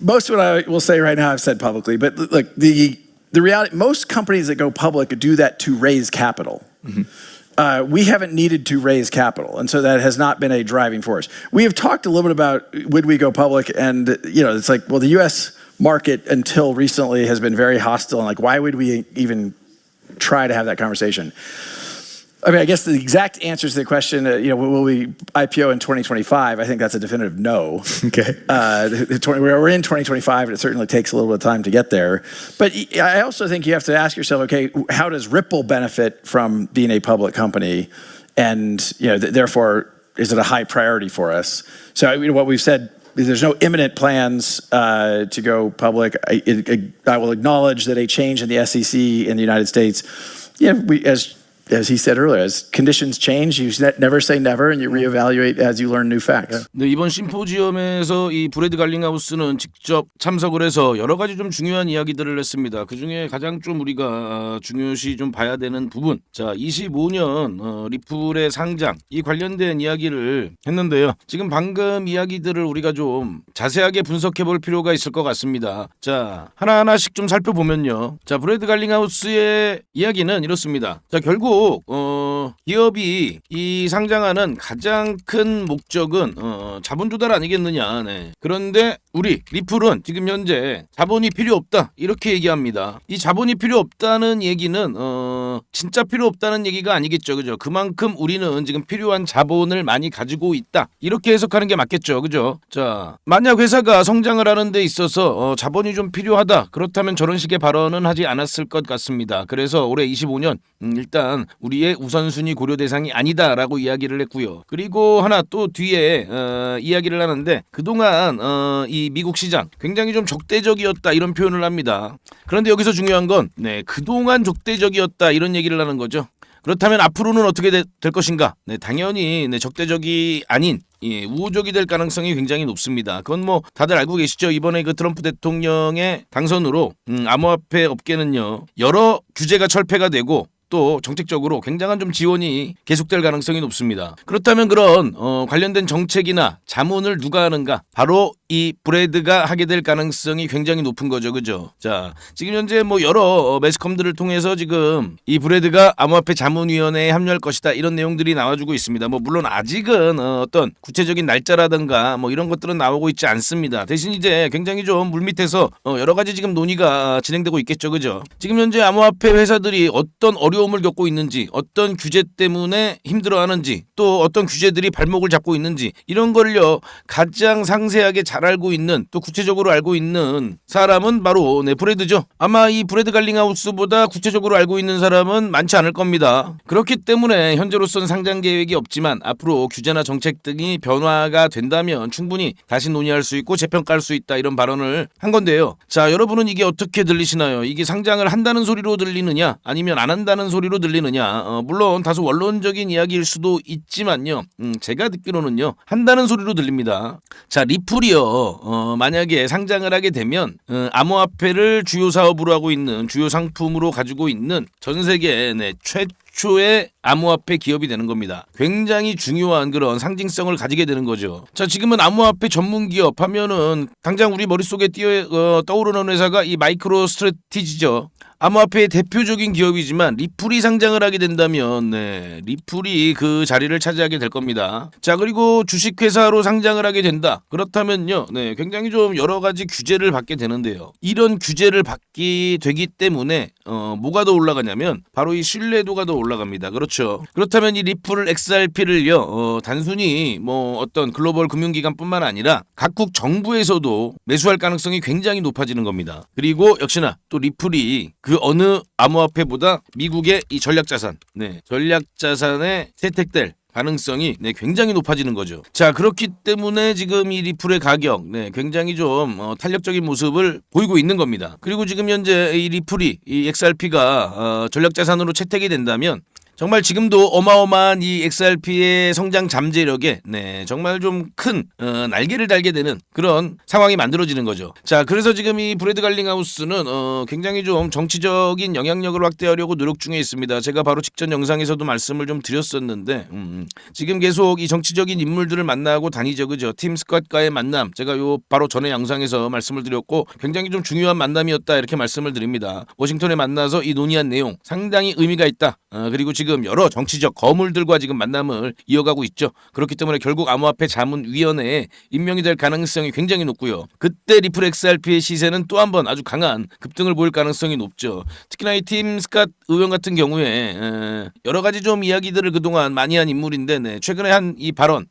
Most of what I will say right now I've said publicly, but look, the reality, most companies that go public do that to raise capital. We haven't needed to raise capital, and so that has not been a driving force. We have talked a little bit about would we go public, and it's like, well, the U.S. market until recently has been very hostile, and like, why would we even try to have that conversation? I mean, I guess the exact answer to the question, will we IPO in 2025? I think that's a definitive no. Okay. We're in 2025, and it certainly takes a little bit of time to get there. But I also think you have to ask yourself, okay, how does Ripple benefit from being a public company? And therefore, is it a high priority for us? So what we've said is there's no imminent plans to go public. I will acknowledge that a change in the SEC in the United States, as he said earlier, as conditions change, you never say never, and you reevaluate as you learn new facts. 네, 이번 심포지엄에서 이 브래드 갈링하우스는 직접 참석을 해서 여러 가지 좀 중요한 이야기들을 했습니다. 그 중에 가장 좀 우리가 중요시 좀 봐야 되는 부분, 자, 25년 리플의 상장 이 관련된 이야기를 했는데요. 지금 방금 이야기들을 우리가 좀 자세하게 분석해볼 필요가 있을 것 같습니다. 자, 하나하나씩 좀 살펴보면요. 자, 브래드 갈링하우스의 이야기는 이렇습니다. 자, 결국 기업이 이 상장하는 가장 큰 목적은 자본 조달 아니겠느냐. 네. 그런데 우리 리플은 지금 현재 자본이 필요 없다 이렇게 얘기합니다. 이 자본이 필요 없다는 얘기는 진짜 필요 없다는 얘기가 아니겠죠, 그죠? 그만큼 우리는 지금 필요한 자본을 많이 가지고 있다 이렇게 해석하는 게 맞겠죠, 그죠? 자, 만약 회사가 성장을 하는 데 있어서 자본이 좀 필요하다 그렇다면 저런 식의 발언은 하지 않았을 것 같습니다. 그래서 올해 25년 일단 우리의 우선순위 고려 대상이 아니다라고 이야기를 했고요. 그리고 하나 또 뒤에 이야기를 하는데 그동안 이 미국 시장 굉장히 좀 적대적이었다 이런 표현을 합니다. 그런데 여기서 중요한 건 그동안 적대적이었다 이런 얘기를 하는 거죠. 그렇다면 앞으로는 어떻게 될 것인가? 네, 당연히 적대적이 아닌 우호적이 될 가능성이 굉장히 높습니다. 그건 뭐 다들 알고 계시죠? 이번에 그 트럼프 대통령의 당선으로 암호화폐 업계는요 여러 규제가 철폐가 되고 또 정책적으로 굉장한 좀 지원이 계속될 가능성이 높습니다. 그렇다면 그런 관련된 정책이나 자문을 누가 하는가? 바로 이 브래드가 하게 될 가능성이 굉장히 높은 거죠, 그죠? 자, 지금 현재 뭐 여러 매스컴들을 통해서 지금 이 브래드가 암호화폐 자문위원회에 합류할 것이다 이런 내용들이 나와주고 있습니다. 뭐 물론 아직은 어떤 구체적인 날짜라든가 뭐 이런 것들은 나오고 있지 않습니다. 대신 이제 굉장히 좀 물밑에서 여러 가지 지금 논의가 진행되고 있겠죠, 그죠? 지금 현재 암호화폐 회사들이 어떤 어려움을 겪고 있는지, 어떤 규제 때문에 힘들어하는지, 또 어떤 규제들이 발목을 잡고 있는지 이런 걸요 가장 상세하게 잘 알고 있는 또 구체적으로 알고 있는 사람은 바로 브래드죠. 아마 이 브래드 갈링하우스보다 구체적으로 알고 있는 사람은 많지 않을 겁니다. 그렇기 때문에 현재로서는 상장 계획이 없지만 앞으로 규제나 정책 등이 변화가 된다면 충분히 다시 논의할 수 있고 재평가할 수 있다 이런 발언을 한 건데요. 자, 여러분은 이게 어떻게 들리시나요? 이게 상장을 한다는 소리로 들리느냐 아니면 안 한다는 소리로 들리느냐? 물론 다소 원론적인 이야기일 수도 있지만요. 제가 듣기로는요 한다는 소리로 들립니다. 자, 리플이요 만약에 상장을 하게 되면 암호화폐를 주요 사업으로 하고 있는 주요 상품으로 가지고 있는 전 세계 최초의 암호화폐 기업이 되는 겁니다. 굉장히 중요한 그런 상징성을 가지게 되는 거죠. 자, 지금은 암호화폐 전문 기업 하면은 당장 우리 머릿속에 떠오르는 회사가 이 마이크로 스트래티지죠. 암호화폐의 대표적인 기업이지만 리플이 상장을 하게 된다면 리플이 그 자리를 차지하게 될 겁니다. 자, 그리고 주식회사로 상장을 하게 된다. 그렇다면요 굉장히 좀 여러 가지 규제를 받게 되는데요. 이런 규제를 받게 되기 때문에 뭐가 더 올라가냐면 바로 이 신뢰도가 더 올라갑니다. 그렇죠. 그렇다면 이 리플 XRP를요 단순히 뭐 어떤 글로벌 금융기관뿐만 아니라 각국 정부에서도 매수할 가능성이 굉장히 높아지는 겁니다. 그리고 역시나 또 리플이 그 어느 암호화폐보다 미국의 이 전략자산, 전략자산에 채택될 가능성이 굉장히 높아지는 거죠. 자, 그렇기 때문에 지금 이 리플의 가격 굉장히 좀 탄력적인 모습을 보이고 있는 겁니다. 그리고 지금 현재 이 리플이 이 XRP가 전략자산으로 채택이 된다면 정말 지금도 어마어마한 이 XRP의 성장 잠재력에 정말 좀 큰 날개를 달게 되는 그런 상황이 만들어지는 거죠. 자, 그래서 지금 이 브래드 갈링하우스는 굉장히 좀 정치적인 영향력을 확대하려고 노력 중에 있습니다. 제가 바로 직전 영상에서도 말씀을 좀 드렸었는데 지금 계속 이 정치적인 인물들을 만나고 다니죠, 그죠? 팀 스캇과의 만남, 제가 요 바로 전에 영상에서 말씀을 드렸고 굉장히 좀 중요한 만남이었다 이렇게 말씀을 드립니다. 워싱턴에 만나서 이 논의한 내용 상당히 의미가 있다. 그리고 지금 여러 정치적 거물들과 지금 만남을 이어가고 있죠. 그렇기 때문에 결국 암호화폐 자문위원회에 임명이 될 가능성이 굉장히 높고요. 그때 리플 XRP의 시세는 또 한 번 아주 강한 급등을 보일 가능성이 높죠. 특히나 이 팀 스캇 의원 같은 경우에 여러 가지 좀 이야기들을 그동안 많이 한 인물인데 최근에 한 이 발언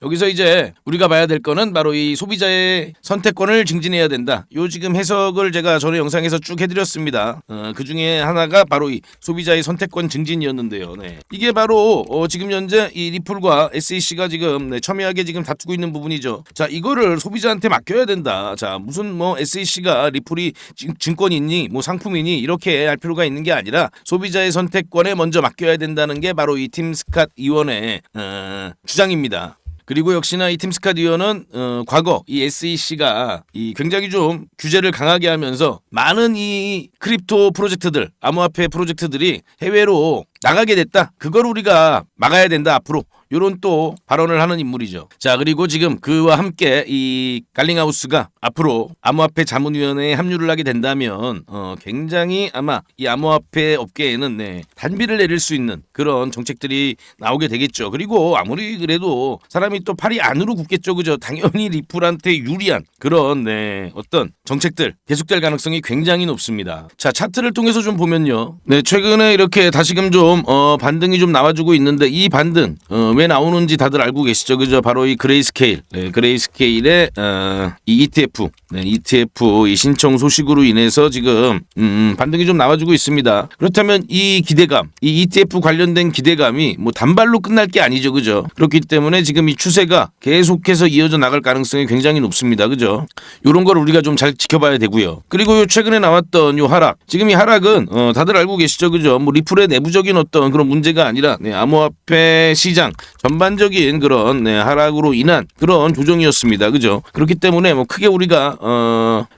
여기서 이제 우리가 봐야 될 거는 바로 이 소비자의 선택권을 증진해야 된다. 요 지금 해석을 제가 전에 영상에서 쭉 해드렸습니다. 그 중에 하나가 바로 이 소비자의 선택권 증진이었는데요. 이게 바로 지금 현재 이 리플과 SEC가 지금 첨예하게 지금 다투고 있는 부분이죠. 자, 이거를 소비자한테 맡겨야 된다. 자, 무슨 뭐 SEC가 리플이 증권이니 뭐 상품이니 이렇게 할 필요가 있는 게 아니라 소비자의 선택권에 먼저 맡겨야 된다는 게 바로 이 팀 스캇 의원의 주장입니다. 그리고 역시나 이 팀 스캇 의원은 과거 이 SEC가 이 굉장히 좀 규제를 강하게 하면서 많은 이 크립토 프로젝트들, 암호화폐 프로젝트들이 해외로 나가게 됐다. 그걸 우리가 막아야 된다 앞으로. 요런 또 발언을 하는 인물이죠. 자, 그리고 지금 그와 함께 이 갈링하우스가 앞으로 암호화폐 자문위원회에 합류를 하게 된다면 굉장히 아마 이 암호화폐 업계에는 단비를 내릴 수 있는 그런 정책들이 나오게 되겠죠. 그리고 아무리 그래도 사람이 또 팔이 안으로 굽겠죠, 그죠? 당연히 리플한테 유리한 그런 어떤 정책들 계속될 가능성이 굉장히 높습니다. 자, 차트를 통해서 좀 보면요, 최근에 이렇게 다시금 좀 반등이 좀 나와주고 있는데 이 반등 왜 나오는지 다들 알고 계시죠, 그죠? 바로 이 그레이스케일, 그레이스케일의 이 ETF, ETF 이 신청 소식으로 인해서 지금 반등이 좀 나와주고 있습니다. 그렇다면 이 기대감, 이 ETF 관련된 기대감이 뭐 단발로 끝날 게 아니죠, 그죠? 그렇기 때문에 지금 이 추세가 계속해서 이어져 나갈 가능성이 굉장히 높습니다, 그죠? 이런 걸 우리가 좀 잘 지켜봐야 되고요. 그리고 요 최근에 나왔던 요 하락, 지금 이 하락은 다들 알고 계시죠, 그죠? 뭐 리플의 내부적인 어떤 그런 문제가 아니라 암호화폐 시장 전반적인 그런 하락으로 인한 그런 조정이었습니다, 그죠? 그렇기 때문에 뭐 크게 우리가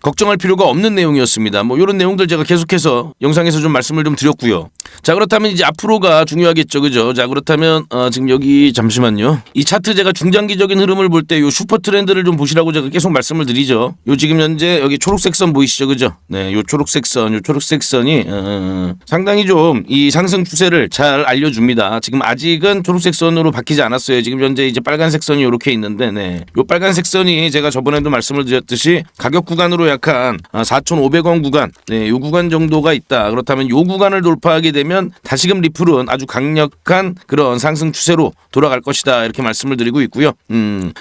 걱정할 필요가 없는 내용이었습니다. 뭐 이런 내용들 제가 계속해서 영상에서 좀 말씀을 좀 드렸고요. 자, 그렇다면 이제 앞으로가 중요하겠죠, 그죠? 자, 그렇다면 지금 여기 잠시만요. 이 차트 제가 중장기적인 흐름을 볼 때 요 슈퍼 트렌드를 좀 보시라고 제가 계속 말씀을 드리죠. 요 지금 현재 여기 초록색 선 보이시죠, 그죠? 요 초록색 선이 상당히 좀 이 상승 추세를 잘 알려줍니다. 지금 아직은 초록색 선으로 바뀌지 않았어요. 지금 현재 이제 빨간색 선이 이렇게 있는데, 요 빨간색 선이 제가 저번에도 말씀을 드렸듯이 가격 구간으로 약한 4,500원 구간, 요 구간 정도가 있다. 그렇다면 요 구간을 돌파하게 되면 다시금 리플은 아주 강력한 그런 상승 추세로 돌아갈 것이다. 이렇게 말씀을 드리고 있고요.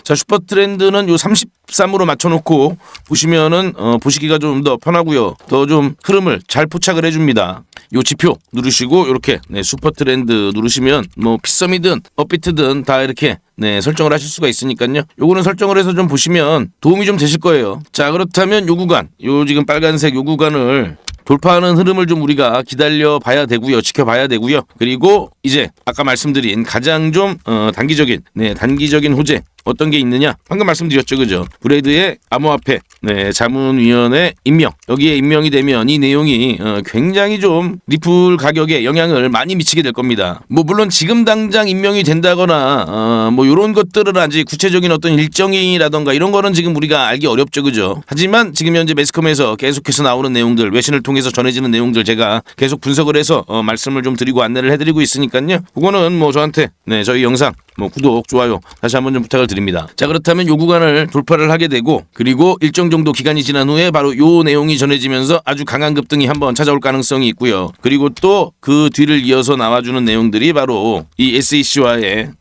자, 슈퍼 트렌드는 요 33으로 맞춰놓고 보시면은 보시기가 좀 더 편하고요. 더 좀 흐름을 잘 포착을 해줍니다. 요 지표 누르시고 이렇게 슈퍼 트렌드 누르시면 뭐 핏썸이든 업비트든 다 이렇게 설정을 하실 수가 있으니까요. 요거는 설정을 해서 좀 보시면 도움이 좀 되실 거예요. 자, 그렇다면 요 구간, 요 지금 빨간색 요 구간을 돌파하는 흐름을 좀 우리가 기다려 봐야 되고요. 지켜봐야 되고요. 그리고 이제 아까 말씀드린 가장 좀 단기적인 호재 어떤 게 있느냐? 방금 말씀드렸죠, 그죠? 브레드의 암호화폐 자문위원회 임명, 여기에 임명이 되면 이 내용이 굉장히 좀 리플 가격에 영향을 많이 미치게 될 겁니다. 뭐 물론 지금 당장 임명이 된다거나 뭐 이런 것들은 아직 구체적인 어떤 일정이라던가 이런 거는 지금 우리가 알기 어렵죠, 그죠? 하지만 지금 현재 매스컴에서 계속해서 나오는 내용들, 외신을 통해서 전해지는 내용들 제가 계속 분석을 해서 말씀을 좀 드리고 안내를 해드리고 있으니까요. 그거는 뭐 저한테 저희 영상 뭐 구독, 좋아요 다시 한번 좀 부탁을 드립니다. 자, 그렇다면 요 구간을 돌파를 하게 되고, 그리고 일정 정도 기간이 지난 후에 바로 요 내용이 전해지면서 아주 강한 급등이 한번 찾아올 가능성이 있고요. 그리고 또 그 뒤를 이어서 나와주는 내용들이 바로 이 SEC와의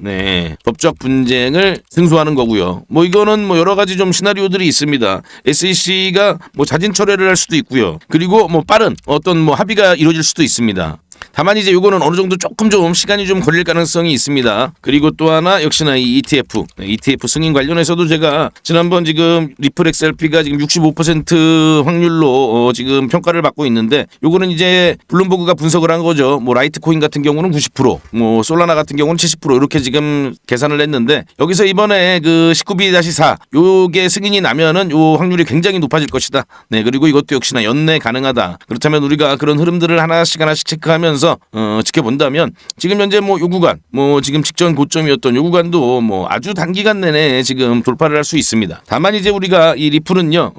법적 분쟁을 승소하는 거고요. 뭐 이거는 뭐 여러 가지 좀 시나리오들이 있습니다. SEC가 뭐 자진 철회를 할 수도 있고요. 그리고 뭐 빠른 어떤 뭐 합의가 이루어질 수도 있습니다. 다만 이제 요거는 어느 정도 조금 좀 시간이 좀 걸릴 가능성이 있습니다. 그리고 또 하나 역시나 이 ETF 승인 관련해서도 제가 지난번 지금 리플 XRP가 지금 65% 확률로 지금 평가를 받고 있는데 요거는 이제 블룸버그가 분석을 한 거죠. 뭐 라이트코인 같은 경우는 90%, 뭐 솔라나 같은 경우는 70% 이렇게 지금 계산을 했는데 여기서 이번에 그 19B-4 요게 승인이 나면은 요 확률이 굉장히 높아질 것이다. 네, 그리고 이것도 역시나 연내 가능하다. 그렇다면 우리가 그런 흐름들을 하나씩 체크하면서 지켜본다면 지금 현재 뭐 요 구간, 뭐 지금 직전 고점이었던 요 구간도 뭐 아주 단기간 내내 지금 돌파를 할 수 있습니다. 다만 이제 우리가 이 리플은요,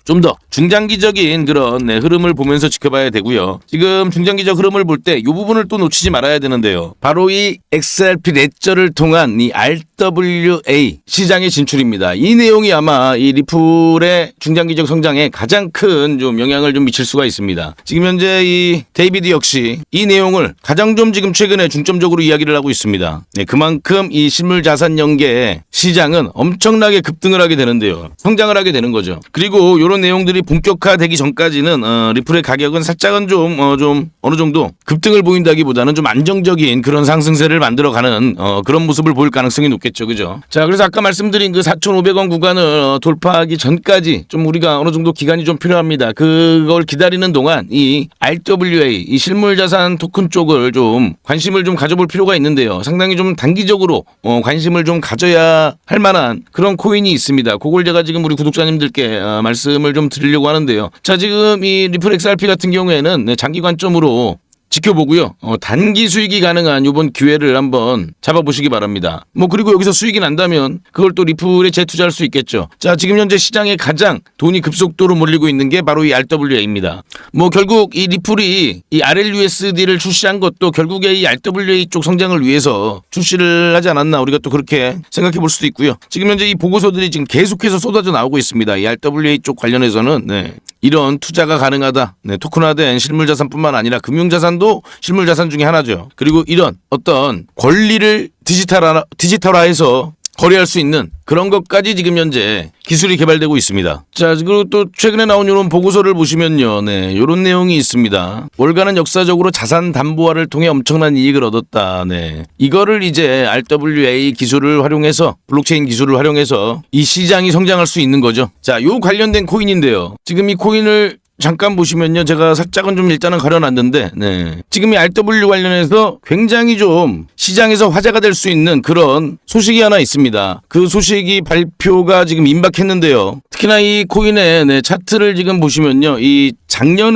좀 더 중장기적인 그런 흐름을 보면서 지켜봐야 되고요. 지금 중장기적 흐름을 볼 때 요 부분을 또 놓치지 말아야 되는데요. 바로 이 XRP 레저를 통한 이 RWA 시장의 진출입니다. 이 내용이 아마 이 리플의 중장기적 성장에 가장 큰 좀 영향을 좀 미칠 수가 있습니다. 지금 현재 이 데이비드 역시 이 내용을 가장 좀 지금 최근에 중점적으로 이야기를 하고 있습니다. 네, 그만큼 이 실물 자산 연계 시장은 엄청나게 급등을 하게 되는데요. 성장을 하게 되는 거죠. 그리고 이런 내용들이 본격화되기 전까지는 리플의 가격은 살짝은 좀 어느 정도 급등을 보인다기보다는 좀 안정적인 그런 상승세를 만들어가는 그런 모습을 보일 가능성이 높겠죠, 그죠? 자, 그래서 아까 말씀드린 그 4,500원 구간을 돌파하기 전까지 좀 우리가 어느 정도 기간이 좀 필요합니다. 그걸 기다리는 동안 이 RWA, 이 실물자산 토큰 쪽을 좀 관심을 좀 가져볼 필요가 있는데요. 상당히 좀 단기적으로 관심을 좀 가져야 할 만한 그런 코인이 있습니다. 그걸 제가 지금 우리 구독자님들께 말씀을 좀 드리려고 하는데요. 자, 지금 이 리플 XRP 같은 경우에는 장기 관점으로 지켜보고요. 단기 수익이 가능한 이번 기회를 한번 잡아보시기 바랍니다. 뭐 그리고 여기서 수익이 난다면 그걸 또 리플에 재투자할 수 있겠죠. 자, 지금 현재 시장에 가장 돈이 급속도로 몰리고 있는 게 바로 이 RWA입니다. 뭐 결국 이 리플이 이 RLUSD를 출시한 것도 결국에 이 RWA 쪽 성장을 위해서 출시를 하지 않았나 우리가 또 그렇게 생각해 볼 수도 있고요. 지금 현재 이 보고서들이 지금 계속해서 쏟아져 나오고 있습니다. 이 RWA 쪽 관련해서는 이런 투자가 가능하다. 토큰화된 실물자산뿐만 아니라 금융자산도 실물자산 중에 하나죠. 그리고 이런 어떤 권리를 디지털화해서 거래할 수 있는 그런 것까지 지금 현재 기술이 개발되고 있습니다. 자, 그리고 또 최근에 나온 이런 보고서를 보시면요. 이런 내용이 있습니다. 월가는 역사적으로 자산 담보화를 통해 엄청난 이익을 얻었다. 이거를 이제 RWA 기술을 활용해서 블록체인 기술을 활용해서 이 시장이 성장할 수 있는 거죠. 자, 요 관련된 코인인데요. 지금 이 코인을 잠깐 보시면요. 제가 살짝은 좀 일단은 가려놨는데 지금 이 RW 관련해서 굉장히 좀 시장에서 화제가 될 수 있는 그런 소식이 하나 있습니다. 그 소식이 발표가 지금 임박했는데요. 특히나 이 코인의 차트를 지금 보시면요. 이 작년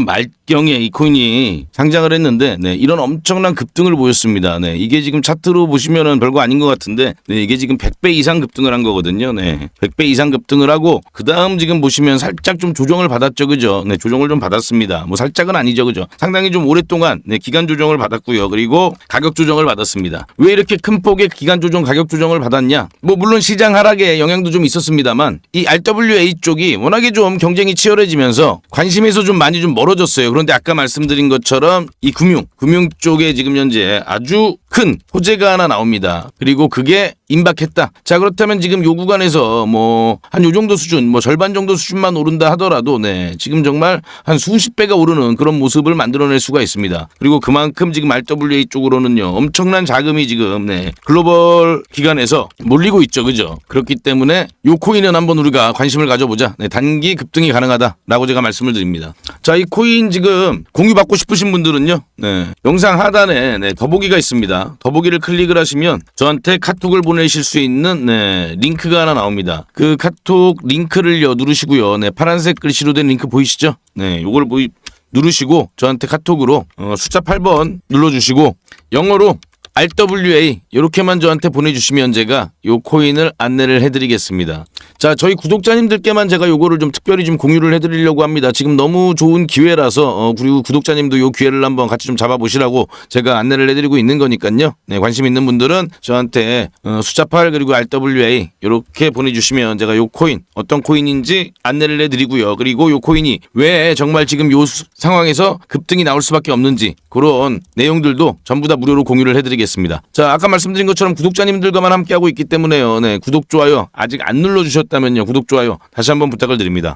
말경에 이 코인이 상장을 했는데 이런 엄청난 급등을 보였습니다. 이게 지금 차트로 보시면은 별거 아닌 것 같은데 이게 지금 100배 이상 급등을 한 거거든요. 100배 이상 급등을 하고 그다음 지금 보시면 살짝 좀 조정을 받았죠. 그죠? 조정을 좀 받았습니다. 뭐 살짝은 아니죠. 그죠? 상당히 좀 오랫동안 기간 조정을 받았고요. 그리고 가격 조정을 받았습니다. 왜 이렇게 큰 폭의 기간 조정, 가격 조정을 받았냐? 뭐 물론 시장 하락에 영향도 좀 있었습니다만 이 RWA 쪽이 워낙에 좀 경쟁이 치열해지면서 관심에서 좀 많이 좀 멀어졌어요. 그런데 아까 말씀드린 것처럼 이 금융 쪽에 지금 현재 아주 큰 호재가 하나 나옵니다. 그리고 그게 임박했다. 자, 그렇다면 지금 요 구간에서 뭐 한 요 정도 수준, 뭐 절반 정도 수준만 오른다 하더라도 지금 정말 한 수십 배가 오르는 그런 모습을 만들어낼 수가 있습니다. 그리고 그만큼 지금 RWA 쪽으로는요 엄청난 자금이 지금 글로벌 기관에서 몰리고 있죠. 그죠? 그렇기 때문에 요 코인은 한번 우리가 관심을 가져보자. 단기 급등이 가능하다라고 제가 말씀을 드립니다. 자, 이 코인 지금 공유받고 싶으신 분들은요 영상 하단에 더보기가 있습니다. 더보기를 클릭을 하시면 저한테 카톡을 보내실 수 있는 링크가 하나 나옵니다. 그 카톡 링크를요 누르시고요. 파란색 글씨로 된 링크 보이시죠? 요걸 누르시고 저한테 카톡으로 숫자 8번 눌러주시고 영어로 RWA 이렇게만 저한테 보내주시면 제가 요 코인을 안내를 해드리겠습니다. 자, 저희 구독자님들께만 제가 요거를 좀 특별히 좀 공유를 해드리려고 합니다. 지금 너무 좋은 기회라서 그리고 구독자님도 요 기회를 한번 같이 좀 잡아보시라고 제가 안내를 해드리고 있는 거니까요. 관심 있는 분들은 저한테 숫자 8 그리고 RWA 이렇게 보내주시면 제가 요 코인 어떤 코인인지 안내를 해드리고요. 그리고 요 코인이 왜 정말 지금 요 상황에서 급등이 나올 수밖에 없는지 그런 내용들도 전부 다 무료로 공유를 해드리겠습니다. 자, 아까 말씀드린 것처럼 구독자님들과만 함께하고 있기 때문에요. 구독, 좋아요 아직 안 눌러주셨다면요. 구독, 좋아요 다시 한번 부탁을 드립니다.